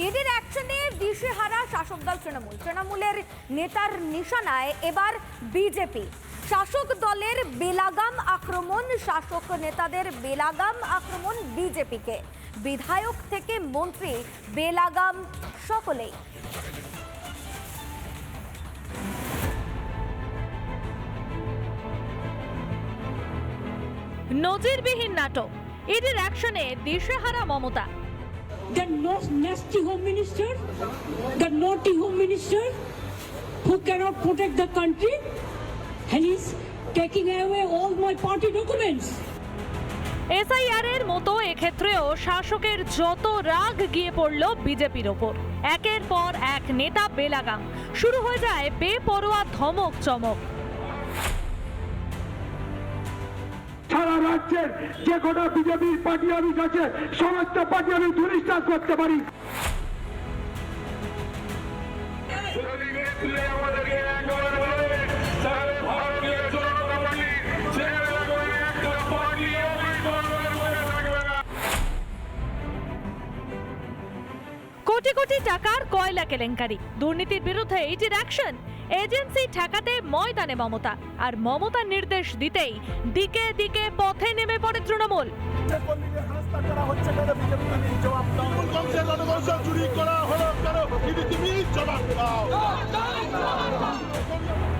এদের অ্যাকশনে দিশেহারা শাসক দল তৃণমূলের নেতার নিশানায় এবার বিজেপি। শাসক দলের বেলাগাম আক্রমণ, শাসক নেতাদের বেলাগাম আক্রমণ বিজেপিকে। বিধায়ক থেকে মন্ত্রী বেলাগাম সকলেই। নজিরবিহীন নাটক, এদের অ্যাকশনে দিশেহারা Mamata. The nasty home minister, the naughty home minister who cannot protect the country, and he's taking away all my party documents. SIR এর মতো এক্ষেত্রেও শাসকের যত রাগ গিয়ে পড়ল বিজেপির ওপর। একের পর এক নেতা বেলাগাম, শুরু হয়ে যায় বেপরোয়া ধমক চমক। সারা রাজ্যের যে কটা বিজেপির পার্টি অফিস আছে সমস্ত পার্টি আমি ধূলিসাৎ করতে পারি। কোটি কোটি টাকার কয়লা কেলেঙ্কারি, দুর্নীতির বিরুদ্ধে ইডির অ্যাকশন। এজেন্সি ঠেকাতে ময়দানে মমতা, আর মমতার নির্দেশ দিতেই দিকে দিকে পথে নেমে পড়ে তৃণমূল।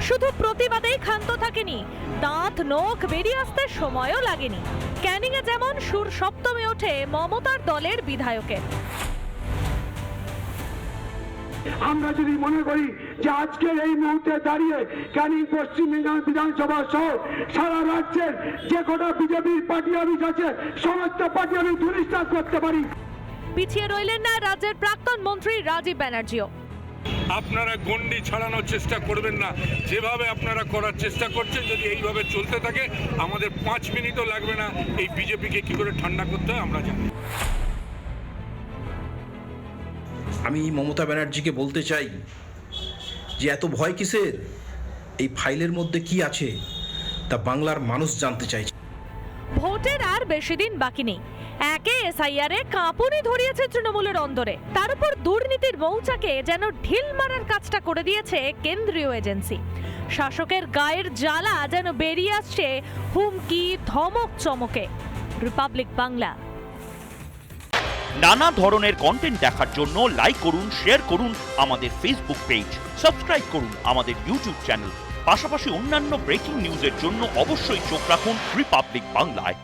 শুধু প্রতিবাদেই ক্ষান্ত থাকেনি, দাঁত নখ বেরিয়ে আসতে সময়ও লাগেনি। ক্যানিংয়ে যেমন সুর সপ্তমে ওঠে মমতার দলের বিধায়কের। আমরা যদি মনে করি যে আজকের এই মুহূর্তে দাঁড়িয়ে ক্যানিং পশ্চিম বিধানসভা সহ সারা রাজ্যের যে কটা বিজেপির পার্টি অফিস আছে সমস্ত পার্টি আমি ধূলিসাৎ করতে পারি। পিছিয়ে রইলেন না রাজ্যের প্রাক্তন মন্ত্রী রাজীব ব্যানার্জিও। আপনারা গণ্ডি ছাড়ানোর চেষ্টা করবেন না, যেভাবে আপনারা করার চেষ্টা করছেন যদি এইভাবে চলতে থাকে আমাদের 5 মিনিটও লাগবে না এই বিজেপিকে কি করে ঠান্ডা করতে হয় আমরা জানি। আমি মমতা ব্যানার্জিকে বলতে চাই যে এত ভয় কিসের? এই ফাইলের মধ্যে কি আছে তা বাংলার মানুষ জানতে চাইছে। ভোটের আর বেশি দিন বাকি নেই। একে SIR এ কাঁপুনি ধরিয়েছে তৃণমূলের অন্দরে, তার উপর দুর্নীতির মৌচাকে যেন ঢিল মারার কাজটা করে দিয়েছে কেন্দ্রীয় এজেন্সি। শাসকের গায়ের জ্বালা যেন বেরিয়ে আসছে হুমকি ধমক চমকে। রিপাবলিক বাংলা। নানা ধরনের কন্টেন্ট দেখার জন্য লাইক করুন, শেয়ার করুন আমাদের ফেসবুক পেজ, সাবস্ক্রাইব করুন আমাদের ইউটিউব চ্যানেল। পাশাপাশি অন্যান্য ব্রেকিং নিউজের জন্য অবশ্যই চোখ রাখুন রিপাবলিক বাংলায়।